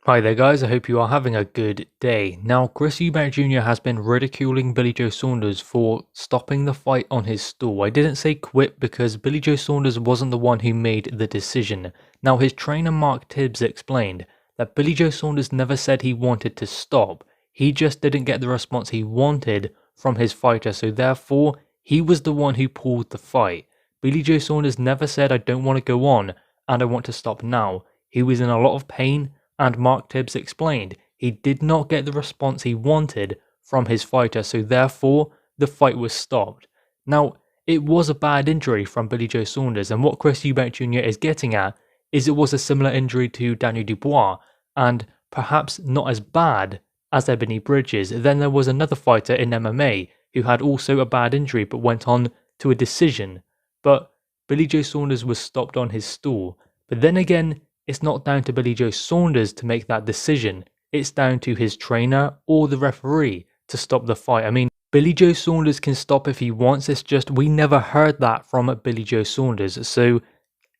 Hi there guys, I hope you are having a good day. Now, Chris Eubank Jr. has been ridiculing Billy Joe Saunders for stopping the fight on his stool. I didn't say quit because Billy Joe Saunders wasn't the one who made the decision. Now, his trainer Mark Tibbs explained that Billy Joe Saunders never said he wanted to stop. He just didn't get the response he wanted from his fighter, so therefore, he was the one who pulled the fight. Billy Joe Saunders never said I don't want to go on and I want to stop now. He was in a lot of pain, and Mark Tibbs explained he did not get the response he wanted from his fighter, so therefore the fight was stopped. Now, it was a bad injury from Billy Joe Saunders, and what Chris Eubank Jr. is getting at is it was a similar injury to Daniel Dubois, and perhaps not as bad as Ebony Bridges. Then there was another fighter in MMA who had also a bad injury but went on to a decision. But Billy Joe Saunders was stopped on his stool. But then again, it's not down to Billy Joe Saunders to make that decision. It's down to his trainer or the referee to stop the fight. I mean, Billy Joe Saunders can stop if he wants. It's just we never heard that from Billy Joe Saunders. So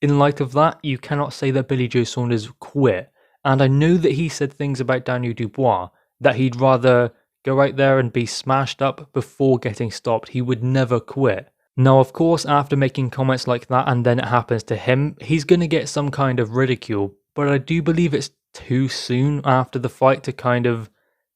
in light of that, you cannot say that Billy Joe Saunders quit. And I know that he said things about Daniel Dubois, that he'd rather go out there and be smashed up before getting stopped. He would never quit. Now, of course, after making comments like that and then it happens to him, he's going to get some kind of ridicule, but I do believe it's too soon after the fight to kind of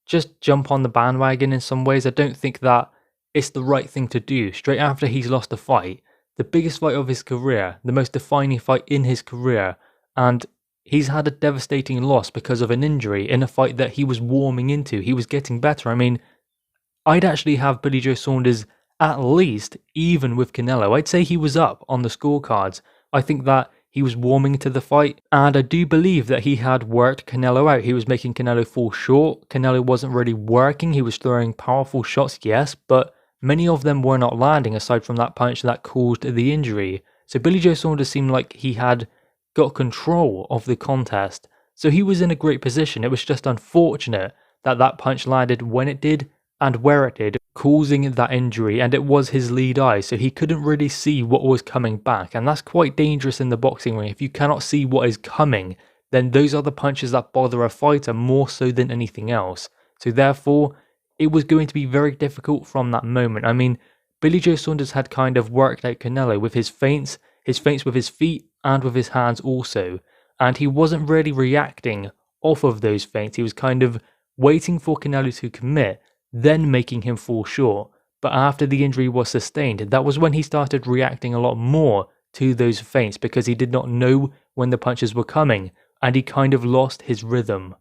just jump on the bandwagon in some ways. I don't think that it's the right thing to do straight after he's lost a fight, the biggest fight of his career, the most defining fight in his career, and he's had a devastating loss because of an injury in a fight that he was warming into. He was getting better. I mean, I'd actually have Billy Joe Saunders at least even with Canelo. I'd say he was up on the scorecards. I think that he was warming to the fight, and I do believe that he had worked Canelo out. He was making Canelo fall short. Canelo wasn't really working. He was throwing powerful shots, yes, but many of them were not landing aside from that punch that caused the injury. So Billy Joe Saunders seemed like he had got control of the contest. So he was in a great position. It was just unfortunate that that punch landed when it did and where it did, causing that injury, and it was his lead eye, so he couldn't really see what was coming back, and that's quite dangerous in the boxing ring. If you cannot see what is coming, then those are the punches that bother a fighter more so than anything else. So therefore, it was going to be very difficult from that moment. I mean, Billy Joe Saunders had kind of worked out Canelo with his feints with his feet and with his hands also, and he wasn't really reacting off of those feints. He was kind of waiting for Canelo to commit, then making him fall short. But after the injury was sustained, that was when he started reacting a lot more to those feints because he did not know when the punches were coming, and he kind of lost his rhythm.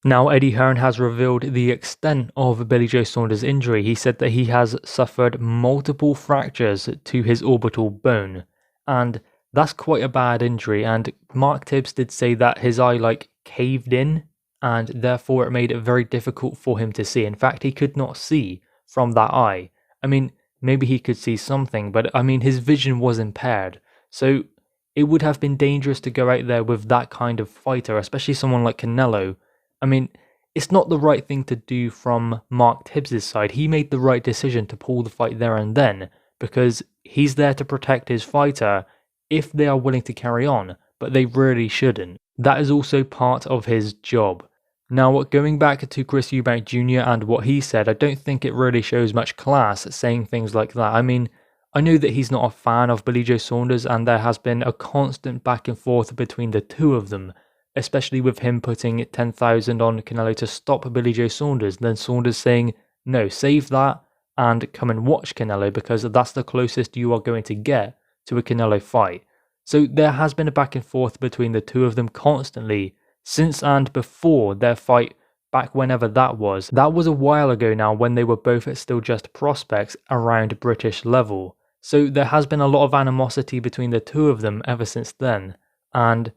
Now, Eddie Hearn has revealed the extent of Billy Joe Saunders' injury. He said that he has suffered multiple fractures to his orbital bone, and that's quite a bad injury. And Mark Tibbs did say that his eye caved in, and therefore it made it very difficult for him to see. In fact, he could not see from that eye. I mean, maybe he could see something, but I mean, his vision was impaired. So it would have been dangerous to go out there with that kind of fighter, especially someone like Canelo. I mean, it's not the right thing to do from Mark Tibbs' side. He made the right decision to pull the fight there and then, because he's there to protect his fighter if they are willing to carry on, but they really shouldn't. That is also part of his job. Now, going back to Chris Eubank Jr. and what he said, I don't think it really shows much class saying things like that. I mean, I know that he's not a fan of Billy Joe Saunders, and there has been a constant back and forth between the two of them, especially with him putting 10,000 on Canelo to stop Billy Joe Saunders, then Saunders saying, no, save that and come and watch Canelo because that's the closest you are going to get to a Canelo fight. So there has been a back and forth between the two of them constantly, since and before their fight back whenever that was. That was a while ago now when they were both still just prospects around British level. So there has been a lot of animosity between the two of them ever since then. And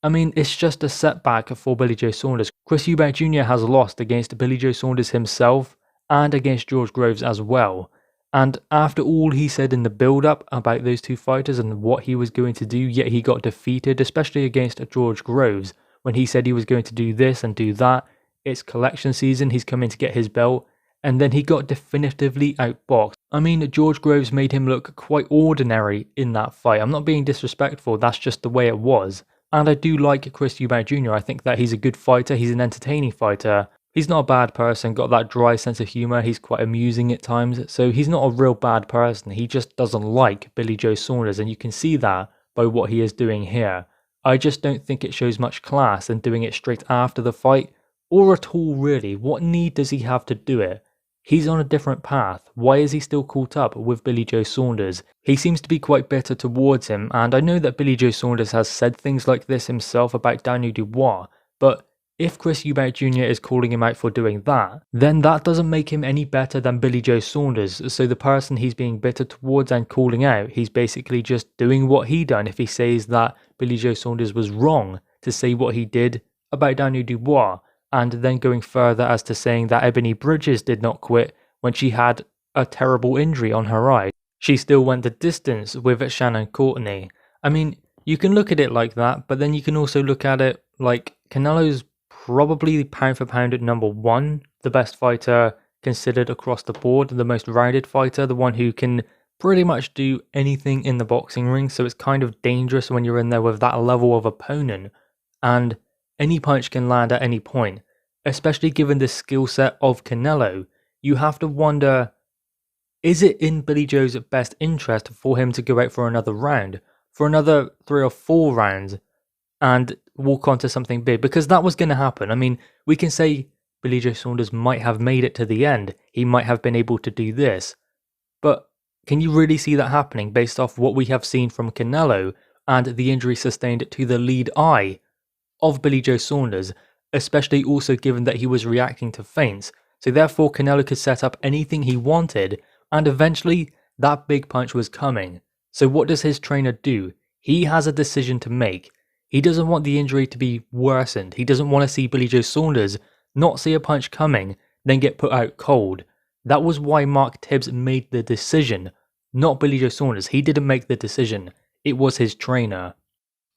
I mean, it's just a setback for Billy Joe Saunders. Chris Eubank Jr. has lost against Billy Joe Saunders himself and against George Groves as well. And after all he said in the build-up about those two fighters and what he was going to do, yet he got defeated, especially against George Groves, when he said he was going to do this and do that. It's collection season, he's coming to get his belt, and then he got definitively outboxed. I mean, George Groves made him look quite ordinary in that fight. I'm not being disrespectful, that's just the way it was. And I do like Chris Eubank Jr. I think that he's a good fighter, he's an entertaining fighter. He's not a bad person, got that dry sense of humour, he's quite amusing at times, so he's not a real bad person, he just doesn't like Billy Joe Saunders, and you can see that by what he is doing here. I just don't think it shows much class in doing it straight after the fight, or at all really. What need does he have to do it? He's on a different path. Why is he still caught up with Billy Joe Saunders? He seems to be quite bitter towards him, and I know that Billy Joe Saunders has said things like this himself about Daniel Dubois, but if Chris Eubank Jr. is calling him out for doing that, then that doesn't make him any better than Billy Joe Saunders. So the person he's being bitter towards and calling out, he's basically just doing what he done if he says that Billy Joe Saunders was wrong to say what he did about Daniel Dubois, and then going further as to saying that Ebony Bridges did not quit when she had a terrible injury on her eye. She still went the distance with Shannon Courtney. I mean, you can look at it like that, but then you can also look at it like Canelo's probably pound for pound at number one, the best fighter considered across the board, the most rounded fighter, the one who can pretty much do anything in the boxing ring, so it's kind of dangerous when you're in there with that level of opponent, and any punch can land at any point, especially given the skill set of Canelo. You have to wonder, is it in Billy Joe's best interest for him to go out for another round, for another 3 or 4 rounds, and walk onto something big? Because that was going to happen. I mean, we can say Billy Joe Saunders might have made it to the end. He might have been able to do this. But can you really see that happening based off what we have seen from Canelo and the injury sustained to the lead eye of Billy Joe Saunders, especially also given that he was reacting to feints? So therefore Canelo could set up anything he wanted, and eventually that big punch was coming. So what does his trainer do? He has a decision to make. He doesn't want the injury to be worsened. He doesn't want to see Billy Joe Saunders not see a punch coming, then get put out cold. That was why Mark Tibbs made the decision, not Billy Joe Saunders. He didn't make the decision. It was his trainer.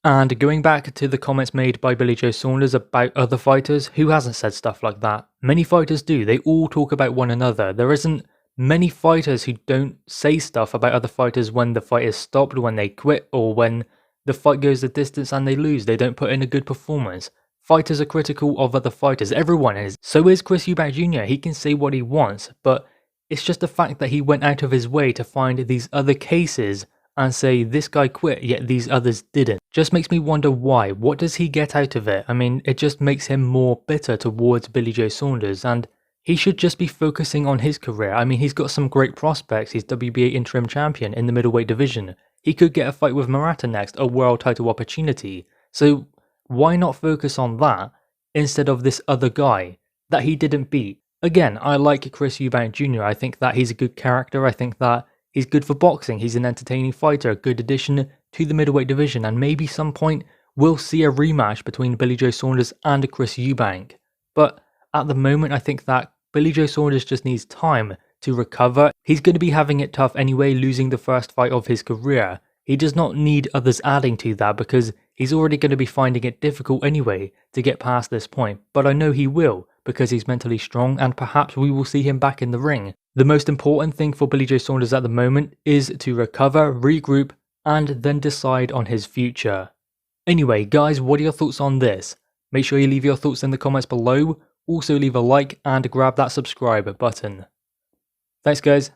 And going back to the comments made by Billy Joe Saunders about other fighters, who hasn't said stuff like that? Many fighters do. They all talk about one another. There isn't many fighters who don't say stuff about other fighters when the fight is stopped, when they quit, or when the fight goes the distance and they lose. They don't put in a good performance. Fighters are critical of other fighters. Everyone is. So is Chris Eubank Jr. He can say what he wants, but it's just the fact that he went out of his way to find these other cases and say this guy quit yet these others didn't. Just makes me wonder why. What does he get out of it? I mean, it just makes him more bitter towards Billy Joe Saunders, and he should just be focusing on his career. I mean, he's got some great prospects. He's WBA interim champion in the middleweight division. He could get a fight with Murata next, a world title opportunity. So why not focus on that instead of this other guy that he didn't beat? Again, I like Chris Eubank Jr. I think that he's a good character. I think that he's good for boxing. He's an entertaining fighter, a good addition to the middleweight division, and maybe some point we'll see a rematch between Billy Joe Saunders and Chris Eubank. But at the moment, I think that Billy Joe Saunders just needs time to recover. He's going to be having it tough anyway, losing the first fight of his career. He does not need others adding to that because he's already going to be finding it difficult anyway to get past this point. But I know he will because he's mentally strong, and perhaps we will see him back in the ring. The most important thing for Billy Joe Saunders at the moment is to recover, regroup, and then decide on his future. Anyway, guys, what are your thoughts on this? Make sure you leave your thoughts in the comments below. Also leave a like and grab that subscribe button. Thanks guys.